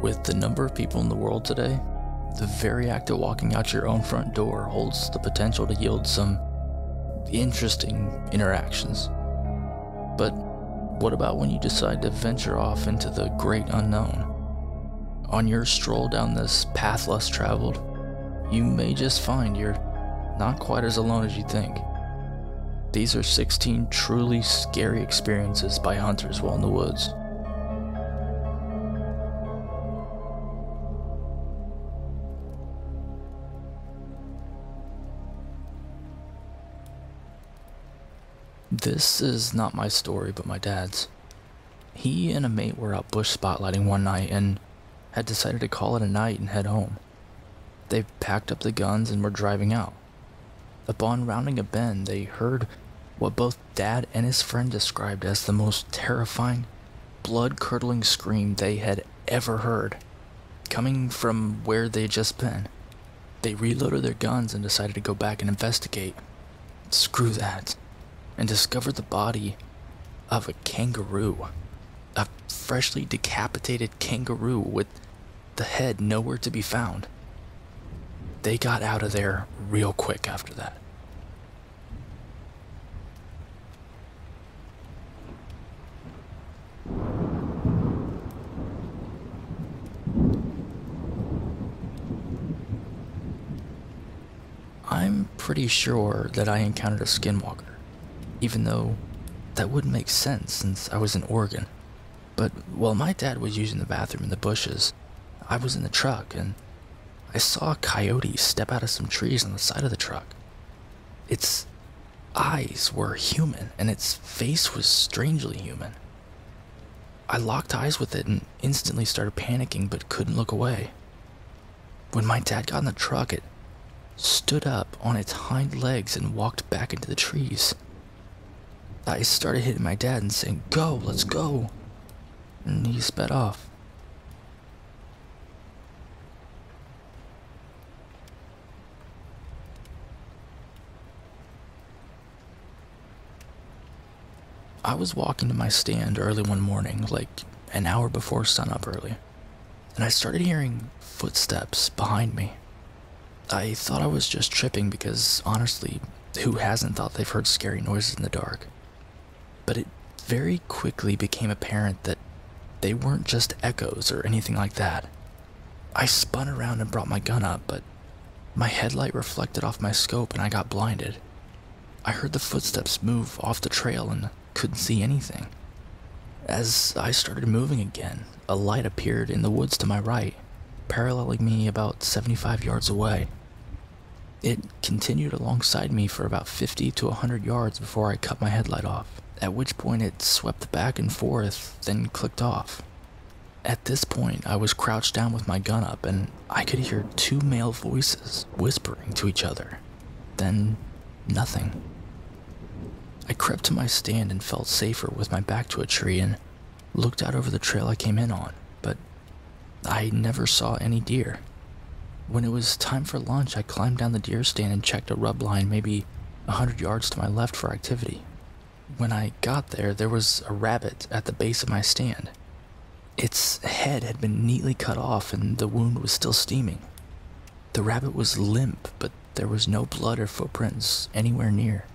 With the number of people in the world today, the very act of walking out your own front door holds the potential to yield some interesting interactions. But what about when you decide to venture off into the great unknown? On your stroll down this path less traveled, you may just find you're not quite as alone as you think. These are 16 truly scary experiences by hunters while in the woods. This is not my story, but my dad's. He and a mate were out bush spotlighting one night and had decided to call it a night and head home. They packed up the guns and were driving out. Upon rounding a bend, they heard what both Dad and his friend described as the most terrifying, blood-curdling scream they had ever heard, coming from where they'd just been. They reloaded their guns and decided to go back and investigate. Screw that. And discovered the body of a kangaroo. A freshly decapitated kangaroo with the head nowhere to be found. They got out of there real quick after that. I'm pretty sure that I encountered a skinwalker, even though that wouldn't make sense since I was in Oregon. But while my dad was using the bathroom in the bushes, I was in the truck and I saw a coyote step out of some trees on the side of the truck. Its eyes were human and its face was strangely human. I locked eyes with it and instantly started panicking but couldn't look away. When my dad got in the truck, it stood up on its hind legs and walked back into the trees. I started hitting my dad and saying, "Go, let's go," and he sped off. I was walking to my stand early one morning, like an hour before sunup early, and I started hearing footsteps behind me. I thought I was just tripping because, honestly, who hasn't thought they've heard scary noises in the dark? But it very quickly became apparent that they weren't just echoes or anything like that. I spun around and brought my gun up, but my headlight reflected off my scope and I got blinded. I heard the footsteps move off the trail and couldn't see anything. As I started moving again, a light appeared in the woods to my right, paralleling me about 75 yards away. It continued alongside me for about 50 to 100 yards before I cut my headlight off, at which point it swept back and forth, then clicked off. At this point, I was crouched down with my gun up and I could hear two male voices whispering to each other. Then, nothing. I crept to my stand and felt safer with my back to a tree and looked out over the trail I came in on, but I never saw any deer. When it was time for lunch, I climbed down the deer stand and checked a rub line maybe 100 yards to my left for activity. When I got there, there was a rabbit at the base of my stand. Its head had been neatly cut off and the wound was still steaming. The rabbit was limp, but there was no blood or footprints anywhere near.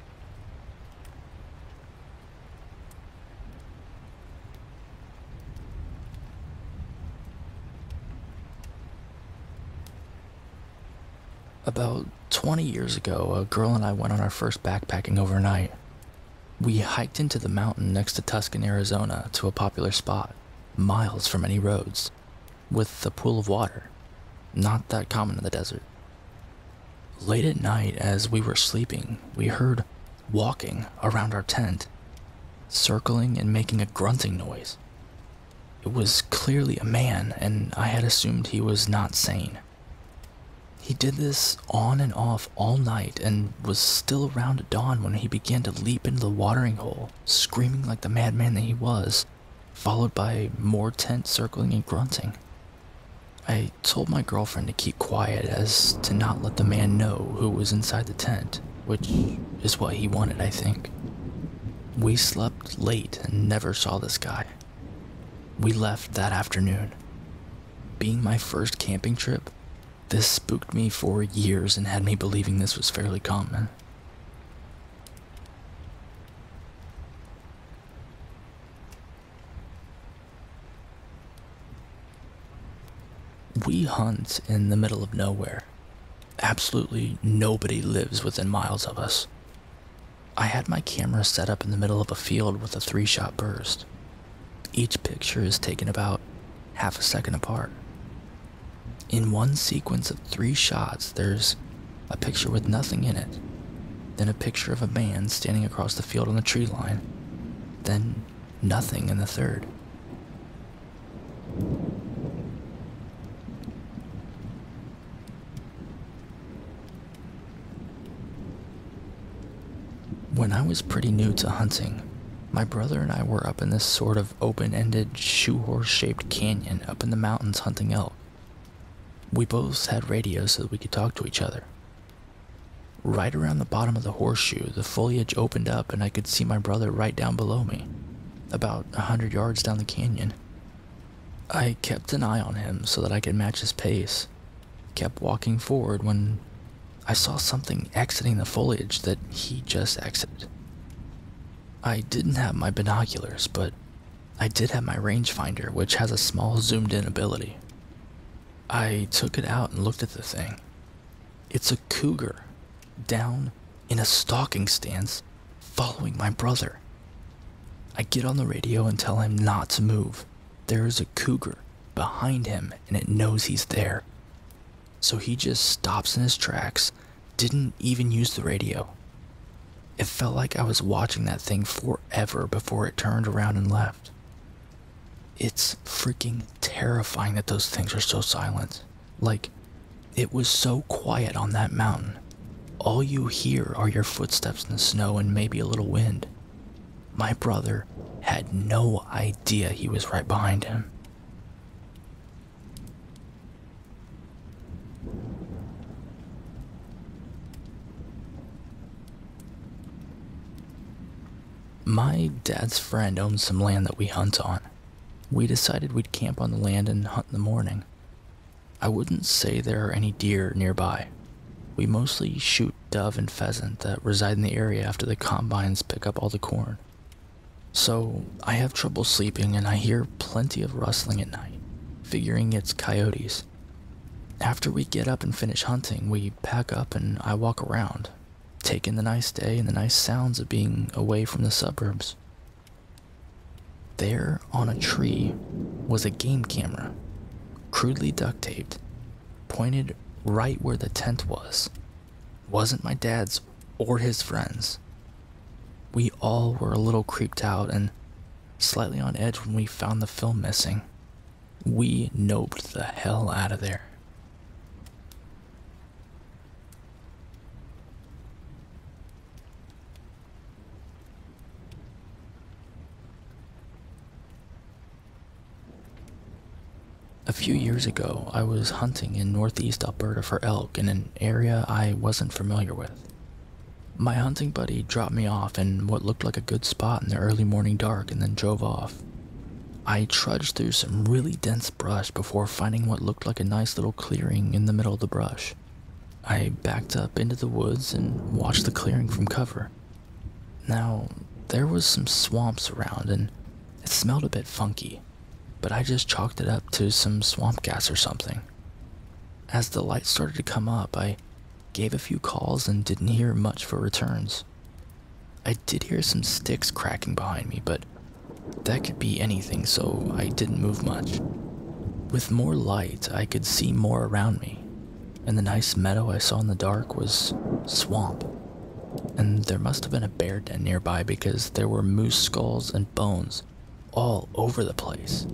About 20 years ago, a girl and I went on our first backpacking overnight. We hiked into the mountain next to Tucson, Arizona to a popular spot, miles from any roads, with a pool of water, not that common in the desert. Late at night, as we were sleeping, we heard walking around our tent, circling and making a grunting noise. It was clearly a man, and I had assumed he was not sane. He did this on and off all night and was still around at dawn when he began to leap into the watering hole, screaming like the madman that he was, followed by more tent circling and grunting. I told my girlfriend to keep quiet as to not let the man know who was inside the tent, which is what he wanted, I think. We slept late and never saw this guy. We left that afternoon. being my first camping trip, this spooked me for years and had me believing this was fairly common. We hunt in the middle of nowhere. Absolutely nobody lives within miles of us. I had my camera set up in the middle of a field with a 3-shot burst. Each picture is taken about half a second apart. In one sequence of 3 shots, there's a picture with nothing in it, then a picture of a man standing across the field on the tree line, then nothing in the third. When I was pretty new to hunting, my brother and I were up in this sort of open-ended, shoehorse-shaped canyon up in the mountains hunting elk. We both had radios so that we could talk to each other. Right around the bottom of the horseshoe, the foliage opened up and I could see my brother right down below me, about 100 yards down the canyon. I kept an eye on him so that I could match his pace, kept walking forward when I saw something exiting the foliage that he just exited. I didn't have my binoculars, but I did have my rangefinder, which has a small zoomed-in ability. I took it out and looked at the thing. It's a cougar, down in a stalking stance, following my brother. I get on the radio and tell him not to move. There is a cougar behind him, and it knows he's there. So he just stops in his tracks, didn't even use the radio. It felt like I was watching that thing forever before it turned around and left. It's freaking terrifying that those things are so silent. Like, it was so quiet on that mountain. All you hear are your footsteps in the snow and maybe a little wind. My brother had no idea he was right behind him. My dad's friend owns some land that we hunt on. We decided we'd camp on the land and hunt in the morning. I wouldn't say there are any deer nearby. We mostly shoot dove and pheasant that reside in the area after the combines pick up all the corn. So I have trouble sleeping and I hear plenty of rustling at night, figuring it's coyotes. After we get up and finish hunting, we pack up and I walk around, taking the nice day and the nice sounds of being away from the suburbs. There on a tree was a game camera, crudely duct taped, pointed right where the tent was. Wasn't my dad's or his friends. We all were a little creeped out and slightly on edge when we found the film missing. We noped the hell out of there. A few years ago, I was hunting in northeast Alberta for elk in an area I wasn't familiar with. My hunting buddy dropped me off in what looked like a good spot in the early morning dark and then drove off. I trudged through some really dense brush before finding what looked like a nice little clearing in the middle of the brush. I backed up into the woods and watched the clearing from cover. Now, there was some swamps around and it smelled a bit funky, but I just chalked it up to some swamp gas or something. As the light started to come up, I gave a few calls and didn't hear much for returns. I did hear some sticks cracking behind me, but that could be anything, so I didn't move much. With more light, I could see more around me, and the nice meadow I saw in the dark was swamp. And there must have been a bear den nearby because there were moose skulls and bones all over the place.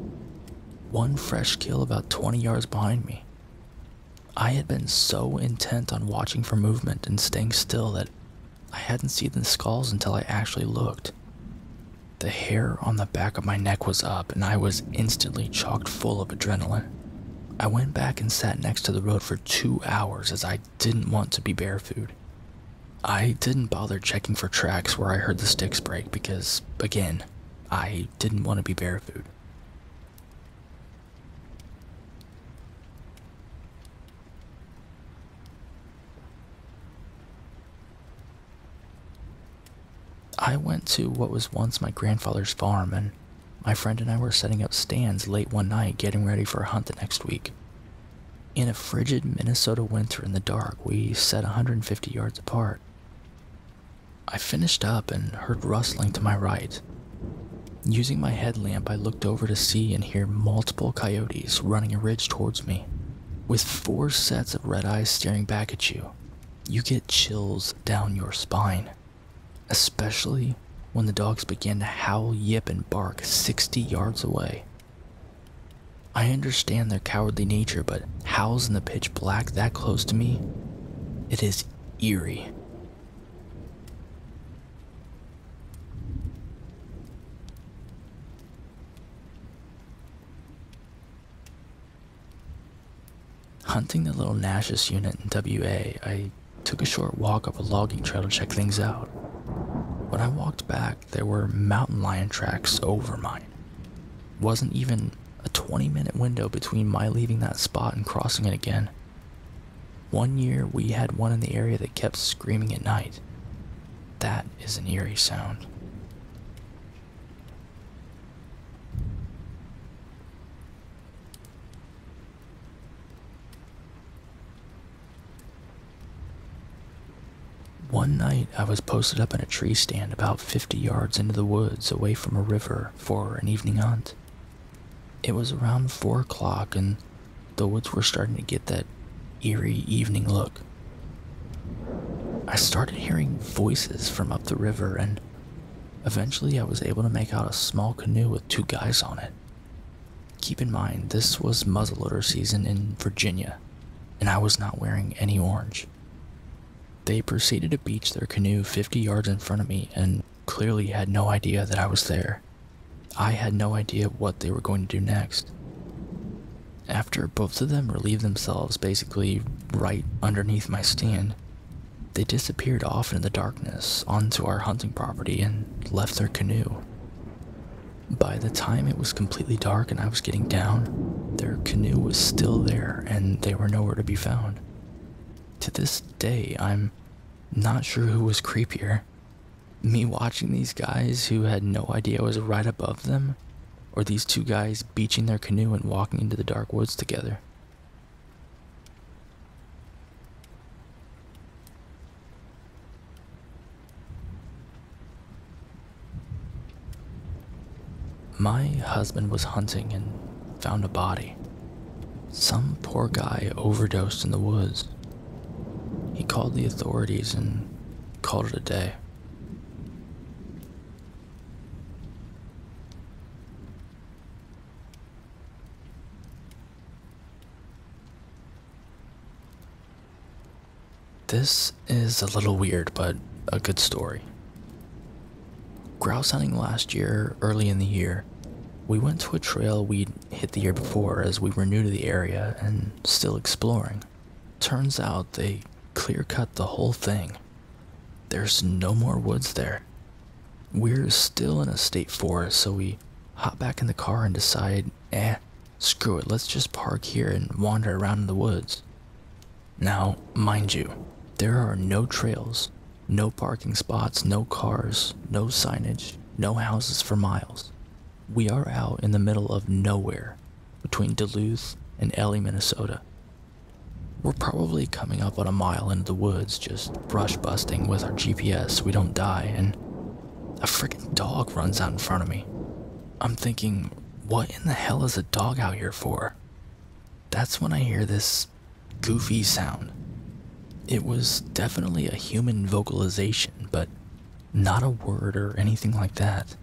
One fresh kill about 20 yards behind me. I had been so intent on watching for movement and staying still that I hadn't seen the skulls until I actually looked. The hair on the back of my neck was up and I was instantly chocked full of adrenaline. I went back and sat next to the road for 2 hours as I didn't want to be bear food. I didn't bother checking for tracks where I heard the sticks break because, again, I didn't want to be bear food. I went to what was once my grandfather's farm, and my friend and I were setting up stands late one night getting ready for a hunt the next week. In a frigid Minnesota winter in the dark, we set 150 yards apart. I finished up and heard rustling to my right. Using my headlamp, I looked over to see and hear multiple coyotes running a ridge towards me. With 4 sets of red eyes staring back at you, you get chills down your spine. Especially when the dogs began to howl, yip, and bark 60 yards away. I understand their cowardly nature, but howls in the pitch black that close to me, it is eerie. Hunting the little Nash's unit in WA, I took a short walk up a logging trail to check things out. When I walked back, there were mountain lion tracks over mine. Wasn't even a 20-minute window between my leaving that spot and crossing it again. One year, we had one in the area that kept screaming at night. That is an eerie sound. One night, I was posted up in a tree stand about 50 yards into the woods away from a river for an evening hunt. It was around 4 o'clock and the woods were starting to get that eerie evening look. I started hearing voices from up the river, and eventually I was able to make out a small canoe with 2 guys on it. Keep in mind, this was muzzleloader season in Virginia, and I was not wearing any orange. They proceeded to beach their canoe 50 yards in front of me and clearly had no idea that I was there. I had no idea what they were going to do next. After both of them relieved themselves basically right underneath my stand, they disappeared off into the darkness onto our hunting property and left their canoe. By the time it was completely dark and I was getting down, their canoe was still there and they were nowhere to be found. To this day, I'm not sure who was creepier. Me watching these guys who had no idea I was right above them, or these 2 guys beaching their canoe and walking into the dark woods together. My husband was hunting and found a body. Some poor guy overdosed in the woods. He called the authorities and called it a day. This is a little weird, but a good story. Grouse hunting last year, early in the year, we went to a trail we'd hit the year before as we were new to the area and still exploring. Turns out they clear-cut the whole thing. There's no more woods there. We're still in a state forest, so we hop back in the car and decide, screw it, let's just park here and wander around in the woods. Now, mind you, there are no trails, no parking spots, no cars, no signage, no houses for miles. We are out in the middle of nowhere, between Duluth and Ely, Minnesota. We're probably coming up on a mile into the woods, just brush busting with our GPS so we don't die, and a freaking dog runs out in front of me. I'm thinking, what in the hell is a dog out here for? That's when I hear this goofy sound. It was definitely a human vocalization, but not a word or anything like that.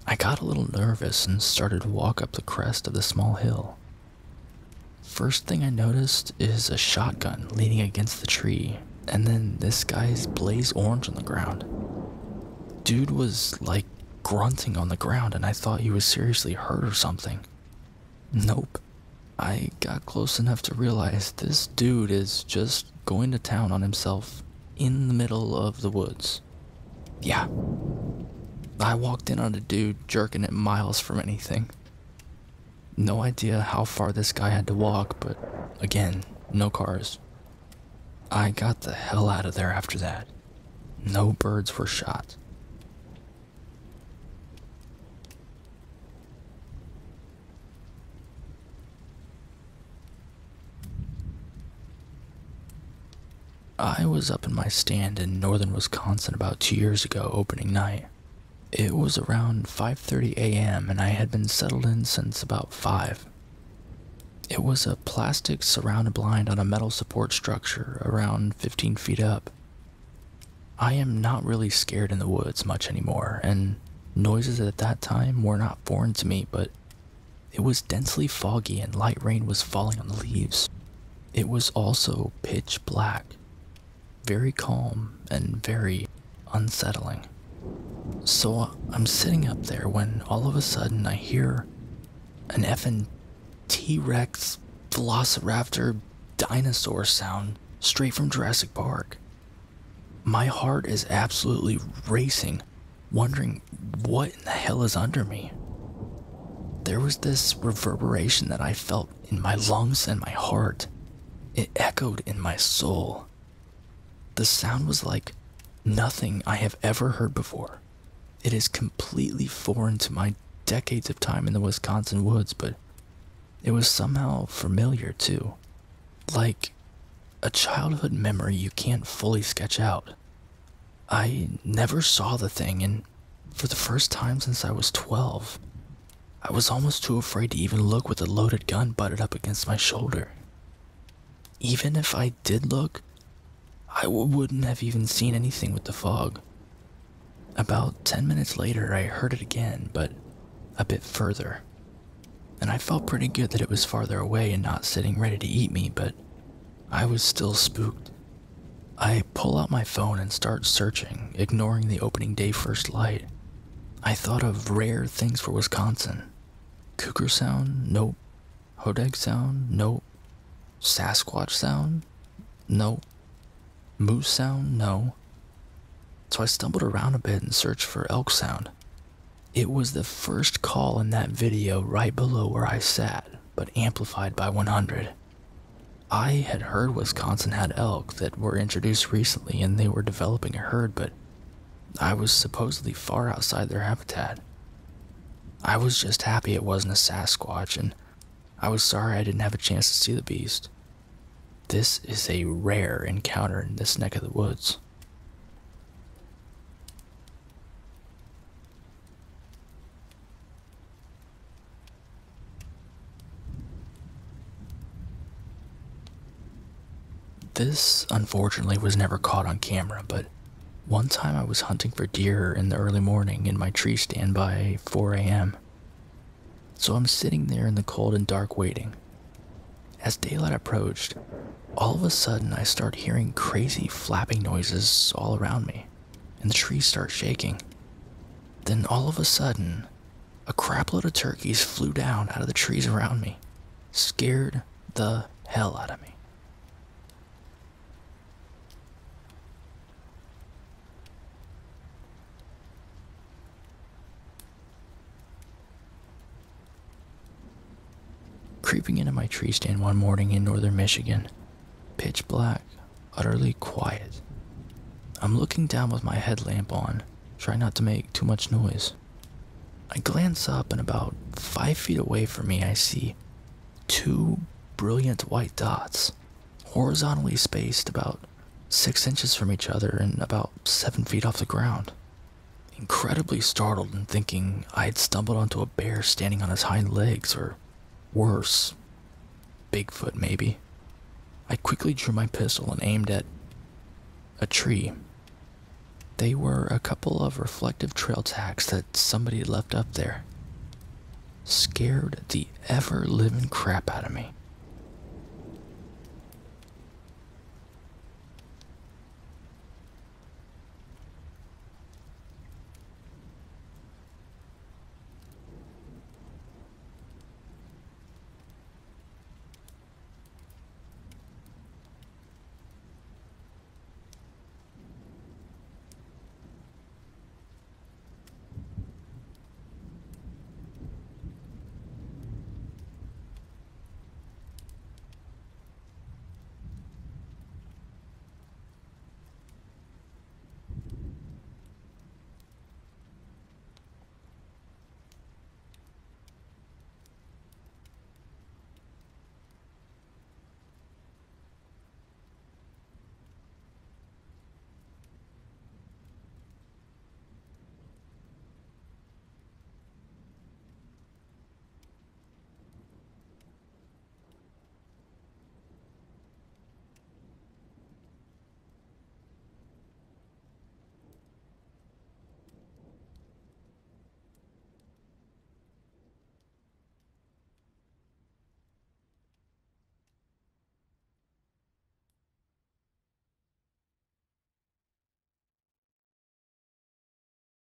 I got a little nervous and started to walk up the crest of the small hill. First thing I noticed is a shotgun leaning against the tree, and then this guy's blaze orange on the ground. Dude was like grunting on the ground, and I thought he was seriously hurt or something. Nope. I got close enough to realize this dude is just going to town on himself in the middle of the woods. Yeah. I walked in on a dude jerking it miles from anything. No idea how far this guy had to walk, but again, no cars. I got the hell out of there after that. No birds were shot. I was up in my stand in northern Wisconsin about 2 years ago, opening night. It was around 5:30 a.m. and I had been settled in since about 5. It was a plastic surrounded blind on a metal support structure around 15 feet up. I am not really scared in the woods much anymore, and noises at that time were not foreign to me, but it was densely foggy and light rain was falling on the leaves. It was also pitch black, very calm and very unsettling. So I'm sitting up there when all of a sudden I hear an effing T-Rex velociraptor dinosaur sound straight from Jurassic Park. My heart is absolutely racing, wondering what in the hell is under me. There was this reverberation that I felt in my lungs and my heart. It echoed in my soul. The sound was like nothing I have ever heard before. It is completely foreign to my decades of time in the Wisconsin woods, but it was somehow familiar too. Like a childhood memory you can't fully sketch out. I never saw the thing, and for the first time since I was 12, I was almost too afraid to even look with a loaded gun butted up against my shoulder. Even if I did look, I wouldn't have even seen anything with the fog. About 10 minutes later, I heard it again, but a bit further. And I felt pretty good that it was farther away and not sitting ready to eat me, but I was still spooked. I pull out my phone and start searching, ignoring the opening day first light. I thought of rare things for Wisconsin. Cougar sound? Nope. Hodeg sound? Nope. Sasquatch sound? Nope. Moose sound? No. So I stumbled around a bit and searched for elk sound. It was the first call in that video right below where I sat, but amplified by 100. I had heard Wisconsin had elk that were introduced recently and they were developing a herd, but I was supposedly far outside their habitat. I was just happy it wasn't a Sasquatch, and I was sorry I didn't have a chance to see the beast. This is a rare encounter in this neck of the woods. This, unfortunately, was never caught on camera, but one time I was hunting for deer in the early morning in my tree stand by 4 a.m. So I'm sitting there in the cold and dark waiting. As daylight approached, all of a sudden I start hearing crazy flapping noises all around me, and the trees start shaking. Then all of a sudden, a crapload of turkeys flew down out of the trees around me, scared the hell out of me. Creeping into my tree stand one morning in northern Michigan, pitch black, utterly quiet. I'm looking down with my headlamp on, trying not to make too much noise. I glance up and about 5 feet away from me I see 2 brilliant white dots, horizontally spaced about 6 inches from each other and about 7 feet off the ground. Incredibly startled and thinking I'd stumbled onto a bear standing on his hind legs, or worse, Bigfoot maybe. I quickly drew my pistol and aimed at a tree. They were a couple of reflective trail tacks that somebody had left up there. Scared the ever-living crap out of me.